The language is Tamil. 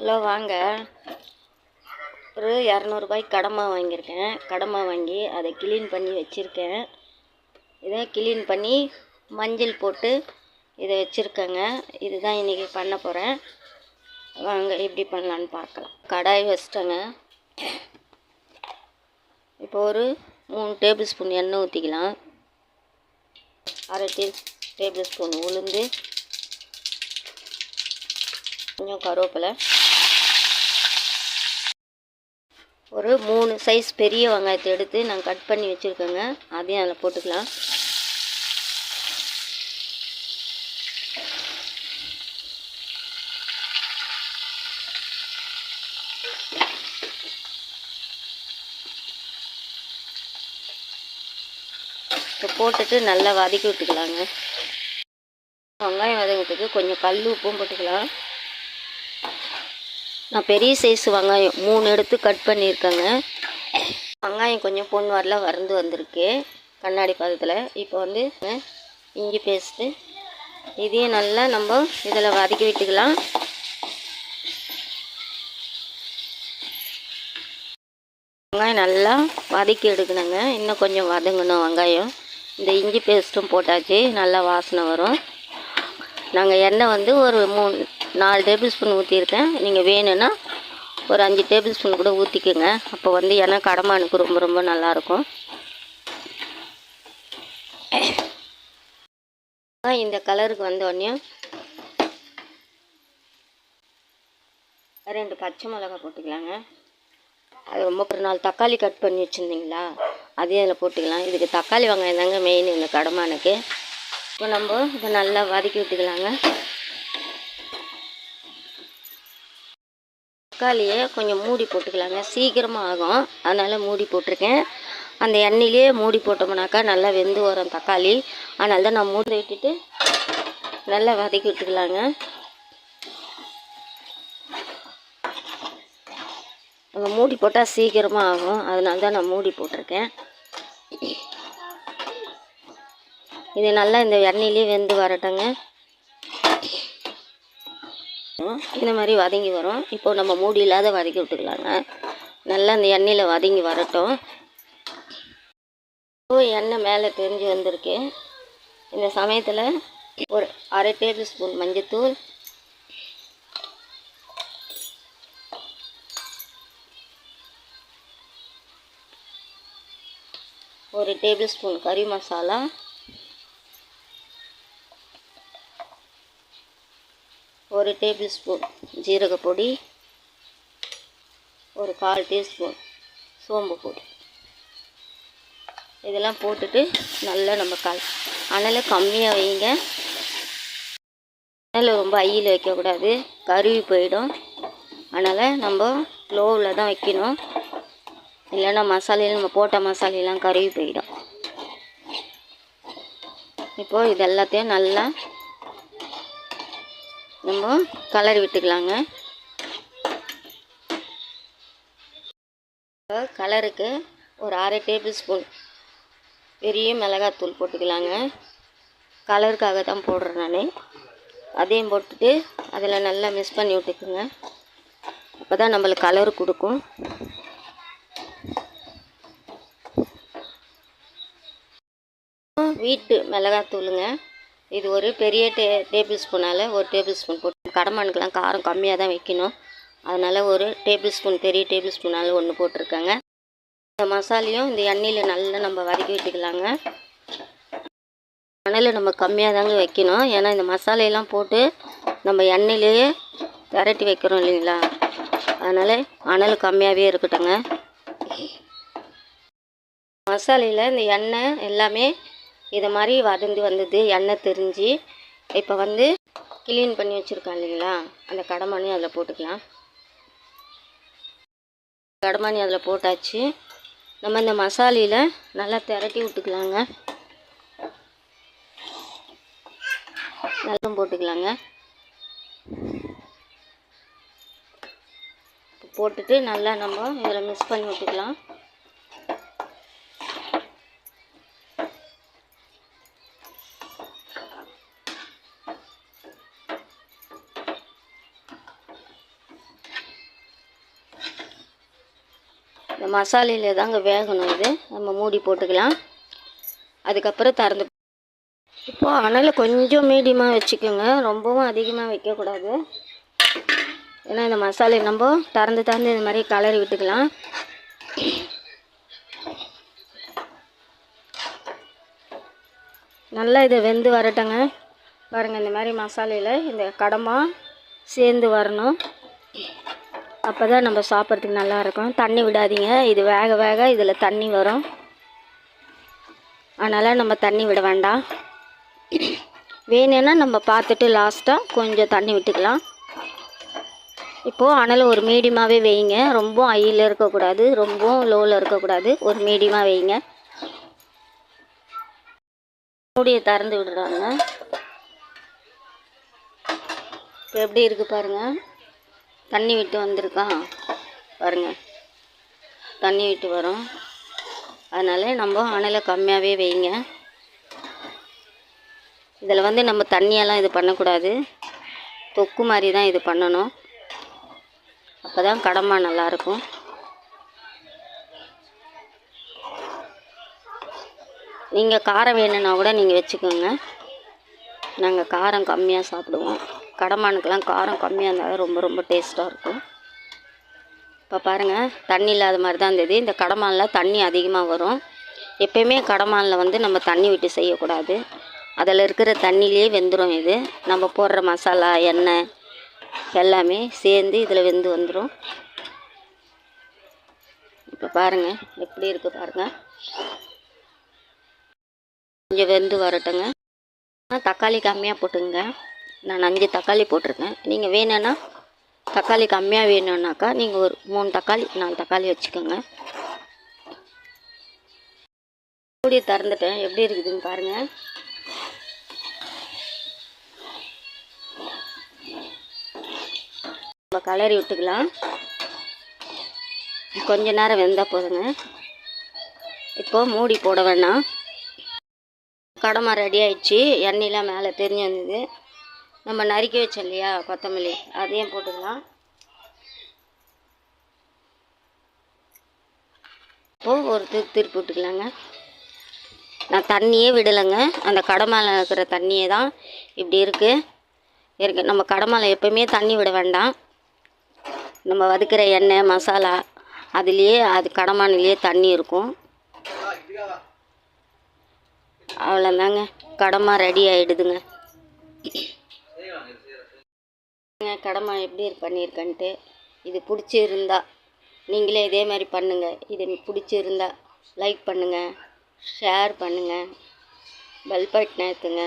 ஹலோ வாங்க. ஒரு 200 கடமா வாங்கியிருக்கேன். கடமா வாங்கி அதை க்ளீன் பண்ணி வச்சுருக்கேன். இதை க்ளீன் பண்ணி மஞ்சள் போட்டு இதை வச்சுருக்கேங்க. இதுதான் இன்றைக்கி பண்ண போகிறேன். வாங்க எப்படி பண்ணலான்னு பார்க்கலாம். கடாய் வச்சிட்டேங்க. இப்போ ஒரு 3 டேபிள் ஸ்பூன் எண்ணெய் ஊற்றிக்கலாம். 1/2 டேபிள் ஸ்பூன் உளுந்து, கொஞ்சம் கருவேப்பிலை, ஒரு 3 சைஸ் பெரிய வெங்காயத்தை எடுத்து நான் கட் பண்ணி வச்சுருக்கேங்க. அதையும் அதில் போட்டுக்கலாம். இப்போ போட்டுட்டு நல்லா வதக்கி விட்டுக்கலாங்க. வெங்காயம் வதங்கிறதுக்கு கொஞ்சம் கல் உப்பும் போட்டுக்கலாம். நான் பெரிய சைஸ் வெங்காயம் 3 எடுத்து கட் பண்ணியிருக்கேங்க. வெங்காயம் கொஞ்சம் பொன் வரல வறந்து வந்திருக்கு கண்ணாடி பதத்தில். இப்போ வந்து இஞ்சி பேஸ்ட்டு இதையும் நல்லா நம்ம இதில் வதக்கி விட்டுக்கலாம். வெங்காயம் நல்லா வதக்கி எடுக்கணுங்க. இன்னும் கொஞ்சம் வதங்கணும் வெங்காயம். இந்த இஞ்சி பேஸ்ட்டும் போட்டாச்சு, நல்லா வாசனை வரும். நாங்கள் எண்ணெய் வந்து ஒரு 4 டேபிள் ஸ்பூன் ஊற்றிருக்கேன். நீங்கள் வேணும்னா ஒரு 5 டேபிள் ஸ்பூன் கூட ஊற்றிக்கோங்க. அப்போ வந்து எண்ணெய் கடமானுக்கு ரொம்ப ரொம்ப நல்லாயிருக்கும். இந்த கலருக்கு வந்தோடனே 2 பச்சை மிளகாய் போட்டுக்கலாங்க. அது ரொம்ப ஒரு 4 தக்காளி கட் பண்ணி வச்சுருந்தீங்களா, அதையும் அதில் போட்டுக்கலாம். இதுக்கு தக்காளி வெங்காயம் தாங்க மெயின் இந்த கடமானுக்கு. இப்போ நம்ம இதை நல்லா வதக்கி விட்டுக்கலாங்க. தக்காளியை கொஞ்சம் மூடி போட்டுக்கலாங்க, சீக்கிரமாக ஆகும். அதனால் மூடி போட்டிருக்கேன். அந்த எண்ணெயிலே மூடி போட்டோம்னாக்கா நல்லா வெந்து வரும் தக்காளி. அதனால தான் நான் மூடி விட்டுட்டு நல்லா வதக்கி விட்டுக்கலாங்க. நம்ம மூடி போட்டால் சீக்கிரமாக ஆகும். அதனால தான் நான் மூடி போட்டிருக்கேன். இது நல்லா இந்த எண்ணெயிலே வெந்து வரட்டுங்க. இந்த மாதிரி வதங்கி வரும். இப்போ நம்ம மூடி இல்லாத வதக்கி விட்டுக்கலாங்க. நல்லா இந்த எண்ணெயில் வதங்கி வரட்டும். எண்ணெய் மேலே தெரிஞ்சு வந்திருக்கு. இந்த சமயத்தில் ஒரு 1/2 டேபிள் ஸ்பூன் மஞ்சத்தூள், ஒரு டேபிள் ஸ்பூன் கறி மசாலா, ஒரு டேபிள் ஸ்பூன் ஜீரகப்பொடி, ஒரு 1/4 டீஸ்பூன் சோம்பு பொடி, இதெல்லாம் போட்டுட்டு நல்லா நம்ம அனலை கம்மியாக வைங்க. அனலை ரொம்ப ஹையில் வைக்கக்கூடாது, கருவி போயிடும். அதனால் நம்ம லோவில் தான் வைக்கணும். இல்லைன்னா மசாலையில் நம்ம போட்ட மசாலையெல்லாம் கருவி போயிடும். இப்போது இது எல்லாத்தையும் நல்லா நம்ம கலரி விட்டுக்கலாங்க. கலருக்கு ஒரு 1/2 டேபிள் ஸ்பூன் பெரிய மிளகாத்தூள் போட்டுக்கலாங்க. கலருக்காக தான் போடுறேன் நான். அதையும் போட்டுட்டு அதில் நல்லா மிக்ஸ் பண்ணி விட்டுக்குங்க. அப்போ தான் நம்மளுக்கு கலர் கொடுக்கும். வீட்டு மிளகாத்தூளுங்க. இது ஒரு பெரிய டேபிள் ஸ்பூனால் ஒரு டேபிள் ஸ்பூன் போட்டு, கடமானுக்கெலாம் காரம் கம்மியாக தான் வைக்கணும். அதனால் ஒரு டேபிள் ஸ்பூன், பெரிய டேபிள் ஸ்பூனால் 1 போட்டிருக்கேங்க. இந்த மசாலையும் இந்த எண்ணெயில் நல்லா நம்ம வதக்கி விட்டுக்கலாங்க. அனல் நம்ம கம்மியாக தாங்க வைக்கணும். ஏன்னா இந்த மசாலையெல்லாம் போட்டு நம்ம எண்ணெயிலேயே திரட்டி வைக்கிறோம் இல்லைங்களா, அதனால் அனல் கம்மியாகவே இருக்கட்டுங்க. மசாலையில் இந்த எண்ணெய் எல்லாமே இதை மாதிரி வதந்து வந்தது, எண்ணெய் தெரிஞ்சு. இப்போ வந்து க்ளீன் பண்ணி வச்சுருக்கோம் இல்லைங்களா, அந்த கடமானி அதில் போட்டுக்கலாம். கடமானி அதில் போட்டாச்சு. நம்ம இந்த மசாலையில் நல்லா திரட்டி விட்டுக்கலாங்க. நல்லா போட்டுக்கலாங்க. போட்டுட்டு நல்லா நம்ம இதில் மிக்ஸ் பண்ணி விட்டுக்கலாம். இந்த மசாலையில் தாங்க வேகணும். இது நம்ம மூடி போட்டுக்கலாம். அதுக்கப்புறம் திறந்து இப்போது அனலை கொஞ்சம் மீடியமாக வச்சுக்கோங்க, ரொம்பவும் அதிகமாக வைக்கக்கூடாது. ஏன்னா இந்த மசாலையை நம்ம திறந்து இந்த மாதிரி கலரி விட்டுக்கலாம். நல்லா இதை வெந்து வரட்டுங்க. பாருங்கள், இந்த மாதிரி மசாலையில் இந்த கடமா சேர்ந்து வரணும். அப்போ தான் நம்ம சாப்பிட்றதுக்கு நல்லாயிருக்கும். தண்ணி விடாதீங்க, இது வேக வேக இதில் தண்ணி வரும். அதனால் நம்ம தண்ணி விட வேண்டாம். வேணும்னா நம்ம பார்த்துட்டு லாஸ்ட்டாக கொஞ்சம் தண்ணி விட்டுக்கலாம். இப்போது அனல் ஒரு மீடியமாகவே வைங்க. ரொம்ப ஹையில் இருக்கக்கூடாது, ரொம்ப லோவில் இருக்கக்கூடாது, ஒரு மீடியமாக வைங்க. மூடியை திறந்து விடுறாங்க. இப்போ எப்படி இருக்குது பாருங்கள், தண்ணி விட்டு வந்திருக்கா பாருங்கள், தண்ணி விட்டு வரும். அதனால் நம்ம அனலை கம்மியாகவே வைங்க. இதில் வந்து நம்ம தண்ணியெல்லாம் இது பண்ணக்கூடாது, தொக்கு மாதிரி தான் இது பண்ணணும். அப்போ தான் கடமா நல்லாயிருக்கும். நீங்கள் காரம் வேணும்னா கூட நீங்கள் வச்சுக்கோங்க. நாங்கள் காரம் கம்மியாக சாப்பிடுவோம். கடமானுக்கெல்லாம் காரம் கம்மியாக இருந்தால் ரொம்ப ரொம்ப டேஸ்ட்டாக இருக்கும். இப்போ பாருங்கள், தண்ணி இல்லாத மாதிரி தான் இருந்தது. இந்த கடமானில் தண்ணி அதிகமாக வரும். எப்பயுமே கடமானில் வந்து நம்ம தண்ணி விட்டு செய்யக்கூடாது, அதில் இருக்கிற தண்ணியிலே வெந்துடும். இது நம்ம போடுற மசாலா, எண்ணெய் எல்லாமே சேர்ந்து இதில் வெந்து வந்துடும். இப்போ பாருங்கள் எப்படி இருக்குது பாருங்கள். கொஞ்சம் வெந்து வரட்டுங்க. தக்காளி கம்மியாக போட்டுங்க. நான் 5 தக்காளி போட்டிருக்கேன். நீங்கள் வேணும்னா தக்காளி கம்மியாக வேணும்னாக்கா நீங்கள் ஒரு 3 தக்காளி 4 தக்காளி வச்சுக்கோங்க. மூடியை திறந்துட்டேன், எப்படி இருக்குதுன்னு பாருங்கள். நம்ம கலரி விட்டுக்கலாம். கொஞ்ச நேரம் வெந்தால் போதுங்க. இப்போது மூடி போட வேணாம். கடமா ரெடி ஆயிடுச்சு. எண்ணெயெலாம் மேலே தெரிஞ்சு வந்தது. நம்ம நறுக்கி வச்சோம் இல்லையா கொத்தமல்லி, அதையும் போட்டுக்கலாம். இப்போது ஒரு திருப்பி விட்டுக்கலாங்க. நான் தண்ணியே விடலைங்க, அந்த கடமாவில் இருக்கிற தண்ணியே தான் இப்படி இருக்குது. நம்ம கடமாவில் எப்போவுமே தண்ணி விட வேண்டாம். நம்ம வதக்கிற எண்ணெய் மசாலா அதுலேயே அது கடமானிலேயே தண்ணி இருக்கும். அவ்வளோதாங்க, கடமா ரெடி ஆகிடுதுங்க. கடமா எப்படி பண்ணியிருக்கேன்ட்டு இது பிடிச்சிருந்தா நீங்களே இதே மாதிரி பண்ணுங்கள். இது பிடிச்சிருந்தா லைக் பண்ணுங்கள், ஷேர் பண்ணுங்கள், பெல் பட்டன் ஏற்றுங்க.